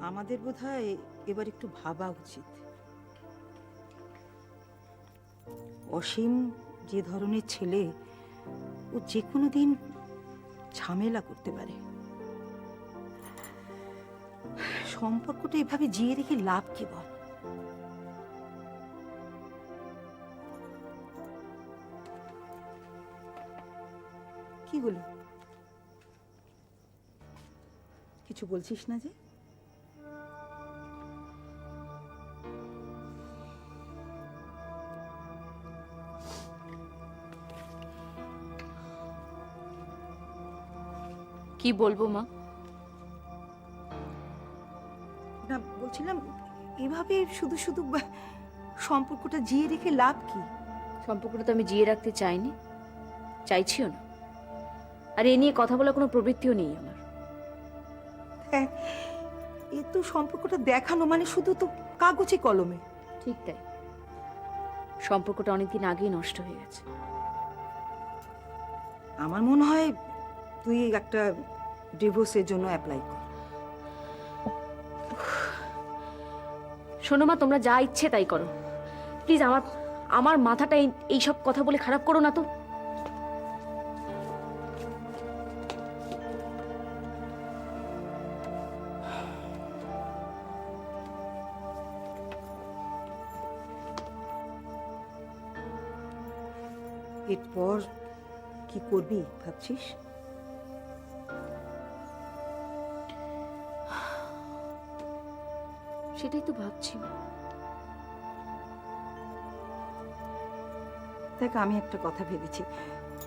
আমাদের বোধহয় এবার একটু ভাবা উচিত। অসীম যে ধরনের ছেলে, ও যে কোনো দিন ঝামেলা করতে পারে। সম্পর্কটা এভাবে জিয়ে রেখে লাভ কি বল? কি হলো, কিছু বলছিস না যে? কি বলবো মা? না, বলছিলাম এভাবে শুধু শুধু সম্পর্কটা জিয়ে রেখে লাভ কি? সম্পর্কটা তো আমি জিয়ে রাখতে চাইনি, চাইছিও না। আর এ নিয়ে কথা বলার কোনো প্রবৃত্তিও নেই আমার। হ্যাঁ, এ তো সম্পর্কটা দেখানো মানে শুধু তো কাগজে কলমে। ঠিক তাই, সম্পর্কটা অনেকদিন আগেই নষ্ট হয়ে গেছে। আমার মনে হয় তুই একটা ডিভোর্সের জন্য অ্যাপ্লাই কর। শোনো মা, তোমরা যা ইচ্ছে তাই করো, প্লিজ। আমার আমার মাথাটা এইসব কথা বলে খারাপ করো না তো। এরপর কি করবি ভাবছিস? সেটাই তো ভাবছি। দেখ, আমি একটা কথা ভেবেছি,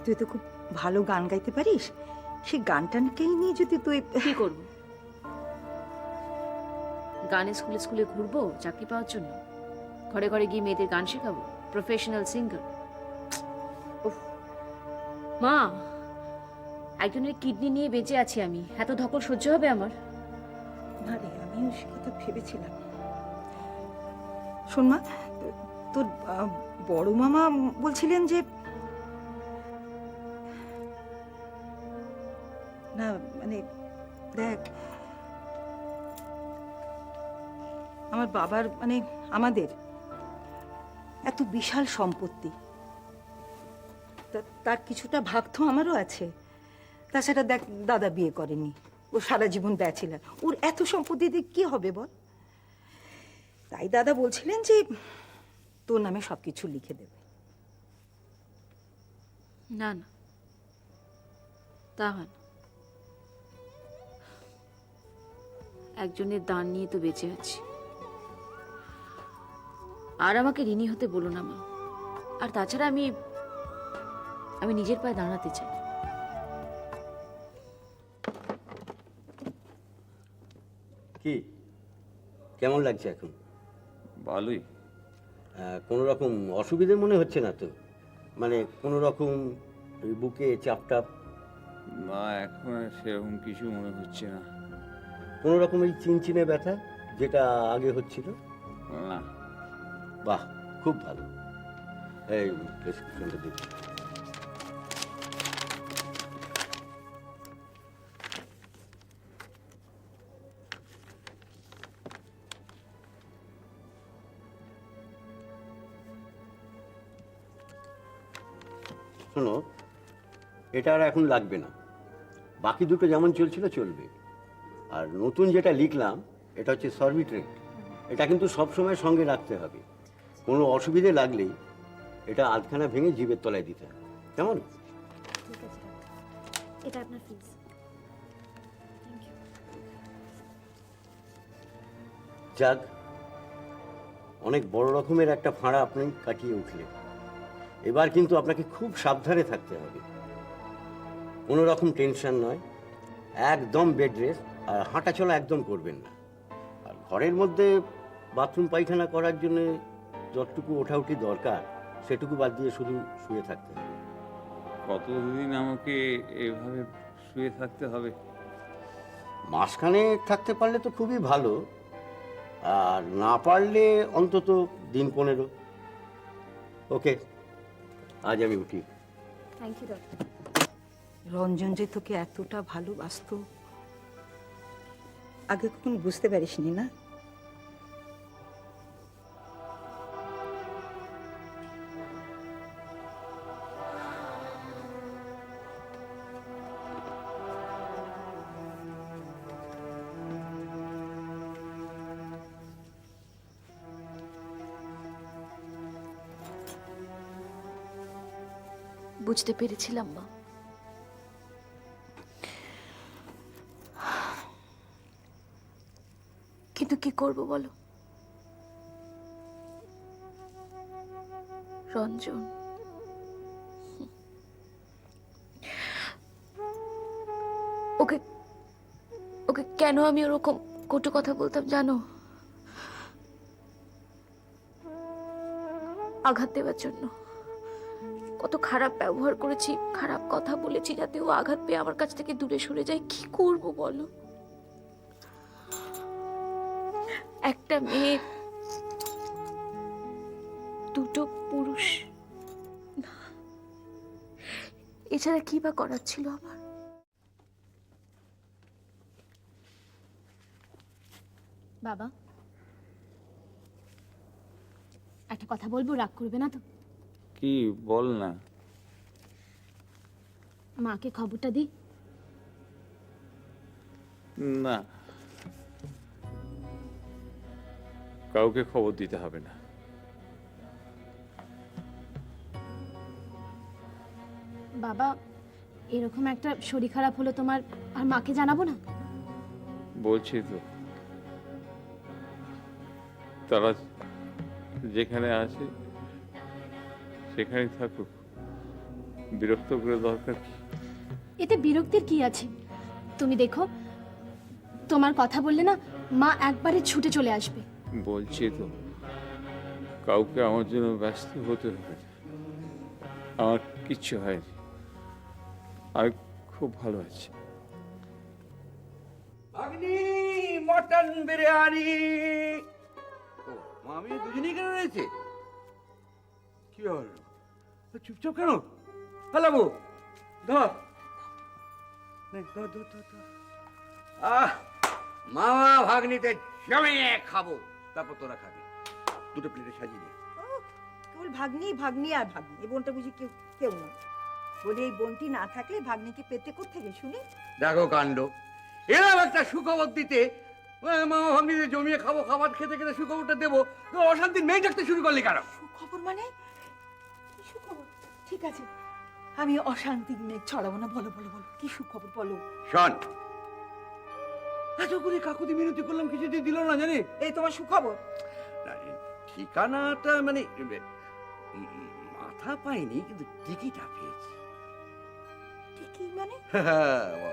তুই তো খুব ভালো গান গাইতে পারিস, সেই গানটাকেই নিয়ে যদি তুই... কি করবো? গানের স্কুলে স্কুলে ঘুরবো চাকরি পাওয়ার জন্য? ঘরে ঘরে গিয়ে মেয়েদের গান শেখাবো? Professional singer? মা, একজনের কিডনি নিয়ে বেঁচে আছি আমি, এত ধকল সহ্য হবে আমার? না রে, আমিও সে কথা ভেবেছিলাম। শোন মা, তোর বড় মামা বলছিলেন যে... না মানে দেখ, আমার বাবার মানে আমাদের এত বিশাল সম্পত্তি, তার কিছুটা ভাগ তো আমারও আছে। তাছাড়া দেখ, দাদা বিয়ে করেনি, ও সারা জীবন ব্যাচেলার, ওর এত সম্পত্তি দিয়ে কি হবে বল? তাই দাদা বলছিলেন যে তোর নামে সবকিছু লিখে দেবে। না না, তা হয় না। একজনের দান নিয়ে তো বেঁচে আছি, আর আমাকে ঋণী হতে বলো না মা। আর তাছাড়া আমি আমি নিজের পায়ে দাঁড়াতে চাই। কি কেমন লাগছে এখন? ভালোই। কোনো রকম অসুবিধে মনে হচ্ছে না তো? মানে কোনো রকম বুকে চাপ টাপ? না, এখন আর সেরকম কিছু মনে হচ্ছে না। কোনো রকম এই চিনচিনে ব্যথা যেটা আগে হচ্ছিল? না। বাহ, খুব ভালো। এই প্রেসক্রিপশনটা দিচ্ছি। শোনো, এটা আর এখন লাগবে না, বাকি দুটো যেমন চলছিল চলবে। আর নতুন যেটা লিখলাম এটা হচ্ছে সরবিট্রেট, এটা কিন্তু সবসময় সঙ্গে রাখতে হবে। কোনো অসুবিধে লাগলেই এটা আধখানা ভেঙে জিভের তলায় দিতে হবে, কেমন? ঠিক আছে, এটা আপনার ফিস। যাক, অনেক বড় রকমের একটা ফাঁড়া আপনি কাটিয়ে উঠলেন। এবার কিন্তু আপনাকে খুব সাবধানে থাকতে হবে। কোনো রকম টেনশন নয়, একদম বেড রেস্ট, আর হাঁটা চলা একদম করবেন না। আর ঘরের মধ্যে বাথরুম পায়খানা করার জন্য যতটুকু ওঠাউঠি দরকার সেটুকু বাদ দিয়ে শুধু শুয়ে থাকতে হবে। কতদিন আমাকে এভাবে শুয়ে থাকতে হবে? মাসখানে থাকতে পারলে তো খুবই ভালো, আর না পারলে অন্তত দিন 15। ওকে, আজ আমি উঠি। Thank you doctor. রঞ্জন যে তোকে এতটা ভালোবাসতো, আগে কখনো বুঝতে পারিসনি না? বুঝতে পেরেছিলাম মা। কিন্তু কি করব বলো, রঞ্জন ওকে ওকে কেন আমি ওরকম কটু কথা বলতাম জানো? আঘাত দেওয়ার জন্য। কত খারাপ ব্যবহার করেছি, খারাপ কথা বলেছি যাতে ও আঘাত পেয়ে আমার কাছ থেকে দূরে সরে যায়। কি করব বলো? একটা মেয়ে, দুটো পুরুষ, এছাড়া কি বা করার ছিল আমার? বাবা, একটা কথা বলবো, রাগ করবে না তো? কি বল না। মাকে খবরটা দি। না, কাউকে খবর দিতে হবে না। বাবা, এরকম একটা শরীর খারাপ হলো তোমার, আর মাকে জানাবো না? বলছি তো, তারা যেখানে আছে সেখানেই থাকুক, বিরক্ত করে দরকার কি? এতে বিরক্তির কি আছে? তুমি দেখো, তোমার কথা বললে না মা একবারে ছুটে চলে আসবে। বলছি তো, কাউকে আমার জন্য ব্যস্ত হতে হবে না। আমার কিচ্ছু হয়নি, আমি খুব ভালো আছি। আগ্নি মটন বিরিয়ানি। ও মামি দুজনেই কেন রয়েছে? কি হলো? চুপচাপ কেন? হ্যালো বউ, ধর মামা ভাগ্নিতে জমিয়ে খাবো, তারপর তোরা খাবি। দুটো প্লেটে সাজিয়ে দে। কেবল ভাগ্নি ভাগ্নি আর ভাগ্নি, এই বোনটা বুঝি কেউ কেউ না। বলে এই বোনটি না থাকলে ভাগ্নিকে পেতে কোত্থেকে শুনি? দেখো কাণ্ড, এরকম একটা সুখবর দিতে মামা ভাগ্নিতে জমিয়ে খাবো, খাবার খেতে খেতে সুখবরটা দেবো, তো অশান্তির মেয়ে ডাকতে শুরু করলি কেন? সুখবর মানে? কি সুখবর? ঠিক আছে, আমি অশান্তির মেঘ ছড়াবো না। বলো বলো বলো, কি সুখবর বলো। শোন, এত করে কাকুতি মিনতি করলাম, কিছুতেই দিল না, জানি। এই তোমার সুখবর? না, ঠিকানাটা মানে মাথা পাইনি, কিন্তু টিকিটটা পেয়েছি। কি মানে? বাবা,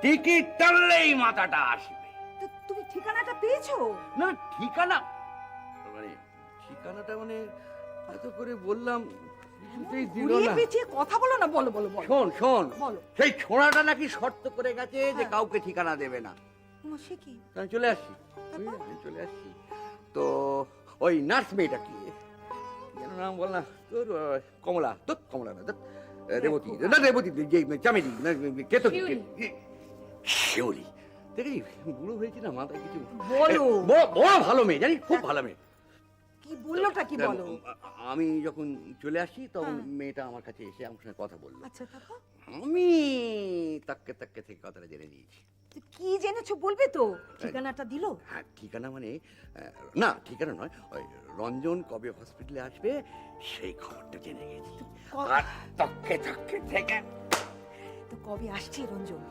টিকিট টানলেই মাথাটা আসবে। তো তুমি ঠিকানাটা পেয়েছো? না, ঠিকানা মানে ঠিকানাটা মানে এত করে বললাম, কিছুতেই দিল ঘুরিয়ে না। পেঁচিয়ে কথা বলো না, বলো বলো বলো। শোন শোন, বলো। সেই ছোঁড়াটা নাকি শর্ত করে গেছে যে হ্যাঁ। কাউকে ঠিকানা দেবে না। সে কি? আমি চলে আসছি, আমি চলে আসছি। তো ওই নার্স মেয়েটা কি যেন নাম বল না তোর? কমলা, তোর কমলা না, তোর রেবতী না, রেবতী যে চামেলি না, কেতকী, শিউলি। দেখি বুড়ো হয়েছি না, মাথায় কিছু বলো। বড় ভালো মেয়ে, জানি, খুব ভালো মেয়ে। কি বললোটা কি বলো? আমি যখন চলে আসি তখন হ্যাঁ। মেয়েটা আমার কাছে এসে আমার সঙ্গে কথা বললো। আচ্ছা, তারপর? আমি তাক্কে তাক্কে থেকে কথাটা জেনে নিয়েছি। তো কি জেনেছো বলবে তো? ঠিকানাটা দিলো? হ্যাঁ, ঠিকানা মানে না, ঠিকানা নয়, ওই রঞ্জন কবে হসপিটালে আসবে সেই খবরটা জেনে গেছি। আর তক্কে তক্কে থেকে তো কবে আসছে রঞ্জন?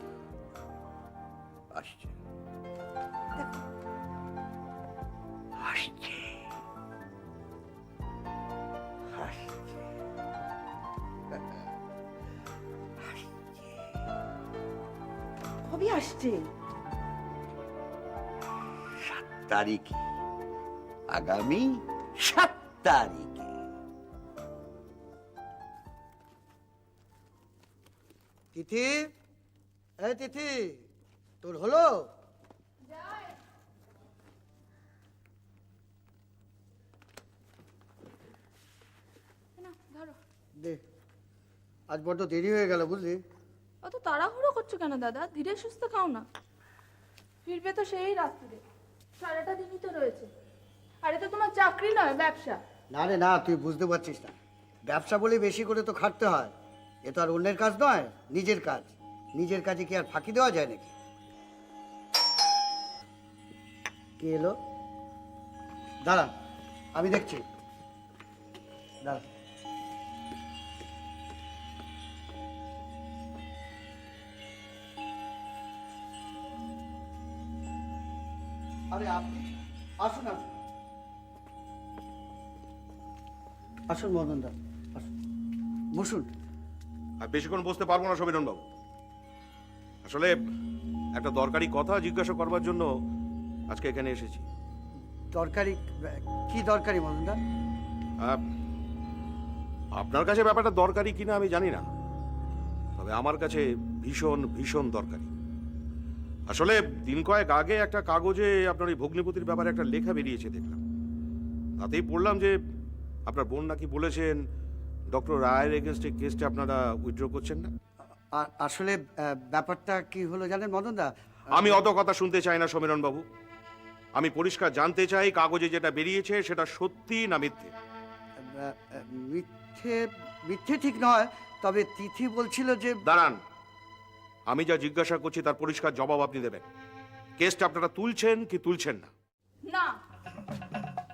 আসছে দেখো, আসছে আসছে কবে আসছে? 7 তারিখে, আগামী 7 তারিখে। তিথি, এই তিথি, তোর হলো? দে, আজ বড্ড দেরি হয়ে গেল বুঝলি। অত তাড়াহুড়ো করছো কেন দাদা? ধীরে সুস্থে খাও না। ফিরবে তো সেই রাত্রিরে, সারাটা দিনই তো রয়েছে। আর এটা তোমার চাকরি নয়, ব্যবসা। না রে না, তুই বুঝতে পারছিস না। ব্যবসা বলে বেশি করে তো খাটতে হয়। এ তো আর অন্যের কাজ নয়, নিজের কাজ। নিজের কাজে কি আর ফাঁকি দেওয়া যায় নাকি? কে এলো? দাঁড়া, আমি দেখছি। দাঁড়া। আরে আপনি আসুন, আসুন, আসুন মদন দা, আসুন, বসুন। আর বেশিক্ষণ বসতে পারবো না সমীরণ বাবু। আসলে একটা দরকারি কথা জিজ্ঞাসা করবার জন্য আজকে এখানে এসেছি। দরকারি? কি দরকারি মদন দা? আহ, আপনার কাছে ব্যাপারটা দরকারি কিনা আমি জানি না, তবে আমার কাছে ভীষণ ভীষণ দরকারি। আসলে দিন কয়েক আগে একটা কাগজে আপনার ওই ভগ্নিপতির ব্যাপারে একটা লেখা বেরিয়েছে দেখলাম। তাতেই পড়লাম যে আপনার বোন নাকি বলেছেন ডক্টর রায়ের এগেনস্টে কেসটা আপনারা উইথড্র করছেন না। আসলে ব্যাপারটা কি হলো জানেন মদন দা? আমি অত কথা শুনতে চাই না সমীরণ বাবু। আমি পরিষ্কার জানতে চাই কাগজে যেটা বেরিয়েছে সেটা সত্যি না মিথ্যে। মিথ্যে? মিথ্যে ঠিক নয়, তবে তিথি বলছিল যে... দাঁড়ান, আমি যা জিজ্ঞাসা করছি তার পরিষ্কার জবাব আপনি দেবেন। কেসটা আপনারা তুলছেন কি তুলছেন না? না,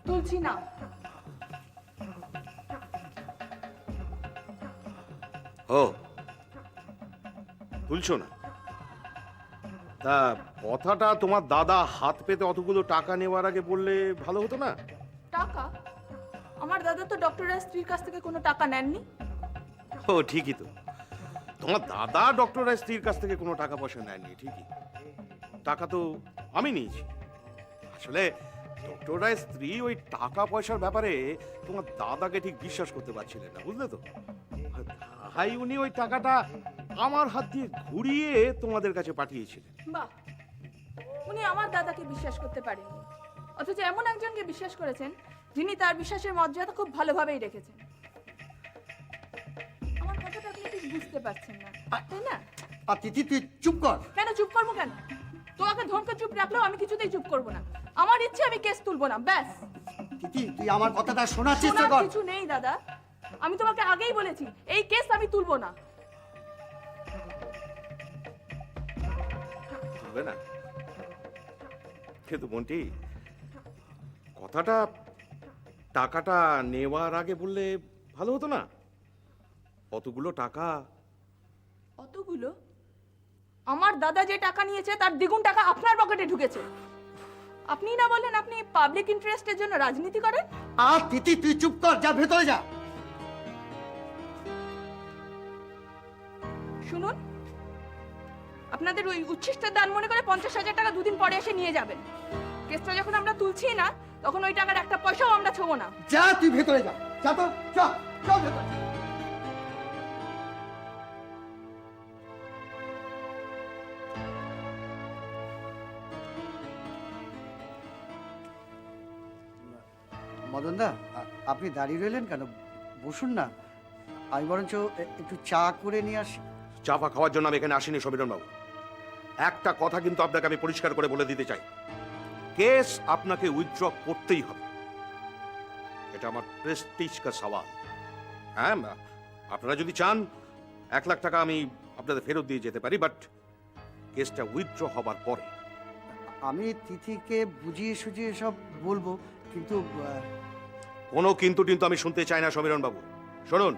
তুলছি না। ও, তুলছো না? তা কথাটা তোমার দাদা হাত পেতে অতগুলো টাকা নেওয়ার আগে বললে ভালো হতো না? টাকা? আমার দাদা তো ডক্টরের স্ত্রীর কাছ থেকে কোনো টাকা নেননি। ও ঠিকই তো, তোমার দাদা ডক্টরের স্ত্রীর কাছ থেকে কোনো টাকা পয়সা নেয়নি ঠিকই, টাকা তো আমি নিয়েছি। আসলে ডক্টরের স্ত্রী ওই টাকা পয়সার ব্যাপারে তোমার দাদাকে ঠিক বিশ্বাস করতে পারছিলেন না, বুঝলে তো? ভাই উনি ওই টাকাটা আমার হাত দিয়ে ঘুরিয়ে তোমাদের কাছে পাঠিয়েছিলেন। বাহ, উনি আমার দাদাকে বিশ্বাস করতে পারেননি, অথচ এমন একজনকে বিশ্বাস করেছেন যিনি তার বিশ্বাসের মর্যাদা খুব ভালোভাবেই রেখেছেন। আমার কথাটা আপনি ঠিক বুঝতে পারছেন না, তাই না? আর তিথি তুই চুপ কর। কেন চুপ করবো কেন? তোমাকে ধমকে চুপ রাখলেও আমি কিছুতেই চুপ করবো না। আমার ইচ্ছে আমি কেস তুলবো না, ব্যাস। তিথি তুই আমার কথাটা শোনার চেষ্টা শোনার কর। কিছু নেই দাদা, আমি তোমাকে আগেই বলেছি এই কেস আমি তুলবো না। তুলবে না? কিন্তু মন্টি, কথাটা টাকাটা নেওয়ার আগে বললে ভালো হতো না? অতগুলো টাকা। অতগুলো? আমার দাদা যে টাকা নিয়েছে তার দ্বিগুণ টাকা আপনার পকেটে ঢুকেছে। আপনি না বলেন আপনি পাবলিক ইন্টারেস্টের জন্য রাজনীতি করেন? আর তিথি তুই চুপ কর, যা ভেতরে যা। শুনুন, আপনাদের ওই উচ্ছিষ্টের দান মনে করে 50,000 টাকা দুদিন পরে এসে নিয়ে যাবেন। কেসটা যখন আমরা তুলছি না তখন ওই টাকার একটা পয়সাও আমরা ছোবো না। যা তুই ভেতরে যা, যা তো, চল চল ভেতরে। মদন দা, আপনি দাঁড়িয়ে রইলেন কেন? বসুন না, আমি বরঞ্চ একটু চা করে নিয়ে আসি। চা ফা খাওয়ার জন্য আমি এখানে আসিনি সমীরণ বাবু। একটা কথা কিন্তু আপনাকে আমি পরিষ্কার করে বলে দিতে চাই, কেস আপনাকে উইথড্র করতেই হবে। এটা আমার প্রেস্টিজ কা সওয়াল। হ্যাঁ, আপনারা যদি চান 1 লাখ টাকা আমি আপনাদের ফেরত দিয়ে যেতে পারি, বাট কেসটা উইথড্র হবার পরে। আমি তিথিকে বুঝিয়ে সুঝিয়ে সব বলবো, কিন্তু কোনো কিন্তু টিন্তু আমি শুনতে চাই না সমীরণ বাবু। শুনুন,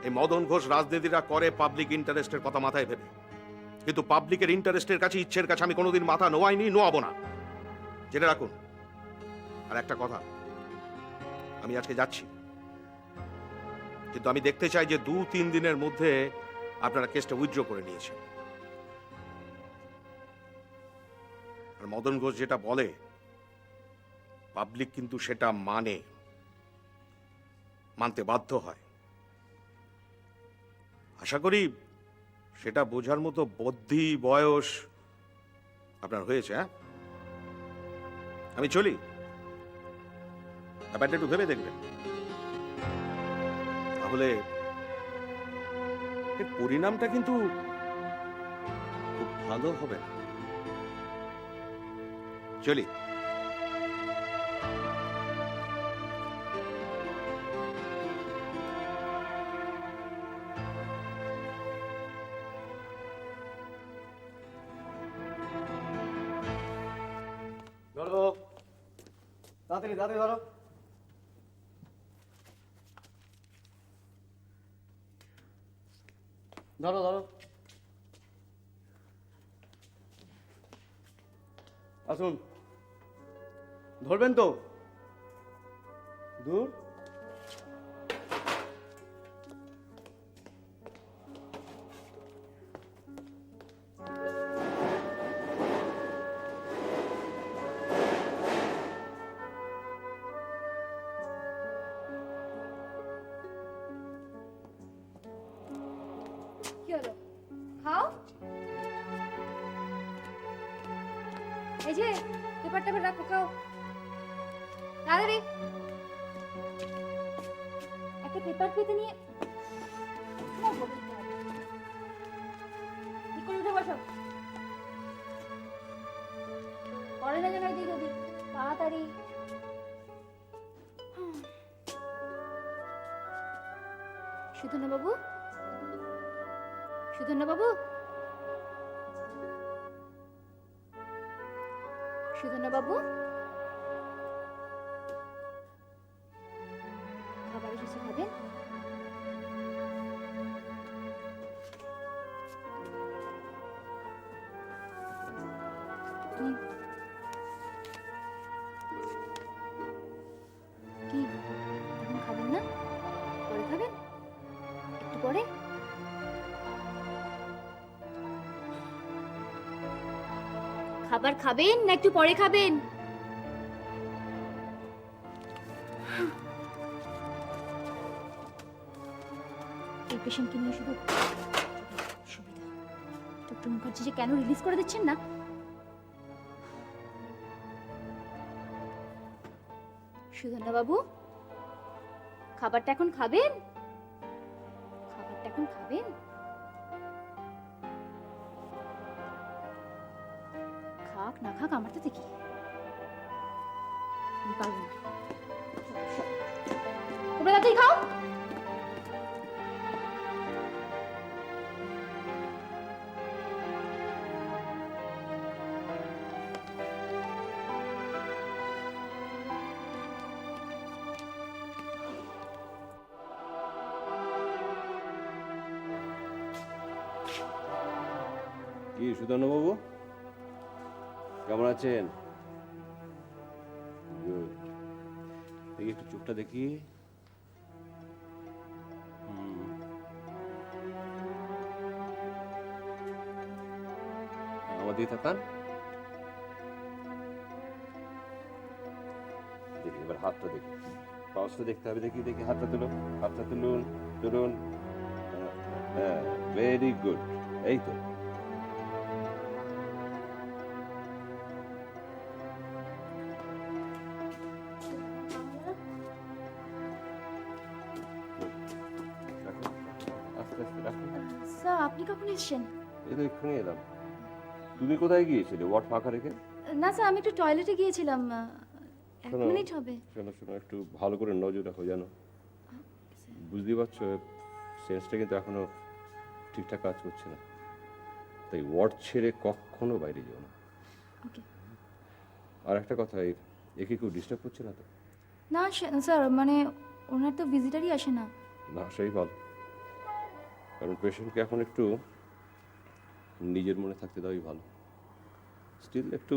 এই মদন ঘোষ রাজনীতিটা করে পাবলিক ইন্টারেস্টের কথা মাথায় ভেবে, কিন্তু পাবলিকের ইন্টারেস্টের কাছে, ইচ্ছের কাছে আমি কোনোদিন মাথা নোয়াইনি, নোয়াবো না, জেনে রাখুন। আর একটা কথা, আমি আজকে যাচ্ছি, কিন্তু আমি দেখতে চাই যে 2-3 দিনের মধ্যে আপনারা কেসটা উইথড্র করে নিয়েছেন। আর মদন ঘোষ যেটা বলে পাবলিক কিন্তু সেটা মানতে বাধ্য হয়। আশা করি সেটা বোঝার মতো বুদ্ধি বয়স আপনার হয়েছে। হ্যাঁ, আমি চলি, ব্যাপারটা একটু ভেবে দেখবেন, তাহলে এর পরিণামটা কিন্তু খুব ভালো হবে না। চলি। ধরো, তাড়াতাড়ি তাড়াতাড়ি ধরো। ধরো ধরো। আসুন, ধরবেন তো? দূর। কি হলো? খাও। এই যে পেপার টেপার রাখো, খাও তাড়াতাড়ি। একটা পেপার পেতে নিয়ে ঠিক করে উঠে বসো। পরে না যেন এদিক ওদিক, তাড়াতাড়ি। সুধন্য বাবু, সুধন্য বাবু, সুধন্য বাবু, খাবার এসেছে, খাবেন? কি এখন খাবেন না? পরে খাবেন? একটু পরে? খাবার খাবেন না একটু পরে খাবেন? এই পেশেন্টকে নিয়ে শুধু সুবিধা। ডক্টর মুখার্জি যে কেন রিলিজ করে দিচ্ছেন না? সুধন্য বাবু, খাবারটা এখন খাবেন? খাবারটা এখন খাবেন? খাক না খাক আমার তাতে কি? আমি পারবো না। তোমরা তাড়াতাড়ি খাও। কি সুধন্যবাবু, কেমন আছেন? Good. দেখি একটু চোখটা দেখি। আমার দিকে তাকান। দেখি এবার হাতটা দেখি, পাউসটা দেখতে হবে। দেখি দেখি হাতটা তুলুন, হাতটা তুলুন, তুলুন। হ্যাঁ, ভেরি গুড। এই তো। আস্তে আস্তে রাখুন। স্যার আপনি কখন এসেছেন? এই তো এক্ষুনি এলাম। তুমি কোথায় গিয়েছিলে ওয়ার্ড ফাঁকা রেখে? না স্যার, আমি একটু টয়লেটে গিয়েছিলাম। 1 শোনো। মিনিট হবে। শোনো শোনো, একটু ভালো করে নজর রাখো, জানো বুঝতেই পারছো সেন্সটা কিন্তু এখনো ঠিকঠাক কাজ করছে না, তাই ওয়ার্ড ছেড়ে কখনো বাইরে যেও না। ওকে। আর একটা কথা, একে কেউ ডিস্টার্ব করছে না তো? না স্যার, মানে ওনার তো ভিজিটারই আসে না। না, সেই ভালো, কারণ পেশেন্টকে এখন একটু নিজের মনে থাকতে দেওয়াই ভালো। স্টিল একটু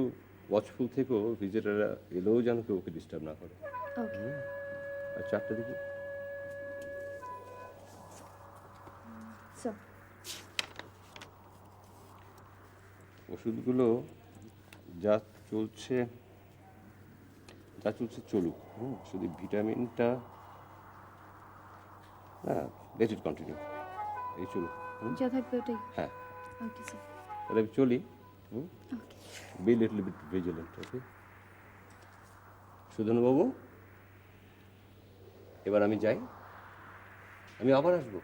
ওয়াচফুল থেকেও, ভিজিটাররা এলেও যেন কেউ ওকে ডিস্টার্ব না করে। ওকে। আর চারটা দিকে স্যার ওষুধগুলো যা চলছে চলুক। শুধু ভিটামিনটা হ্যাঁ, লেট ইট কন্টিনিউ। এই চলুক। যা থাকবে ওটাই। হ্যাঁ, ওকে স্যার। তাহলে আমি চলি। ওকে। বি লিটল বিট ভিজিলেন্ট, ওকে? সুধনবাবু, এবার আমি যাই, আমি আবার আসবো।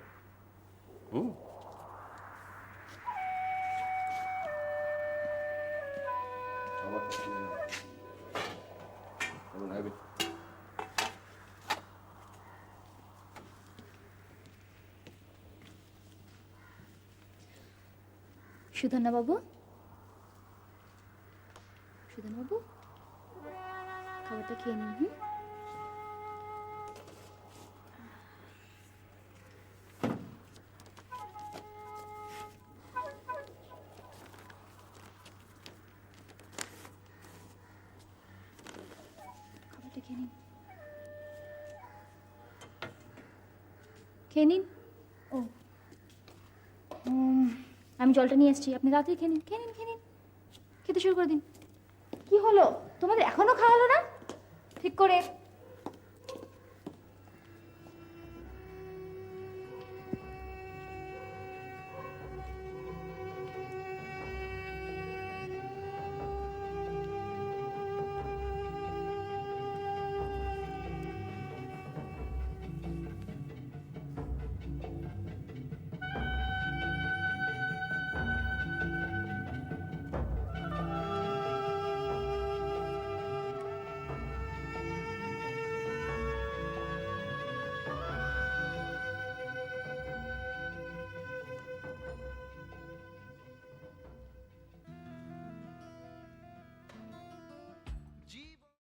আমার সুধন্যবাবু, সুধন্যবাবু, খাবারটা খেয়ে নিন। হুম, খাবারটা খেয়ে নিন, খেয়ে নিন। ও, আমি জলটা নিয়ে এসেছি, আপনি তাড়াতাড়ি খেয়ে নিন, খেয়ে নিন, খেয়ে নিন, খেতে শুরু করে দিন। কি হলো তোমাদের, এখনো খাওয়া হলো না ঠিক করে?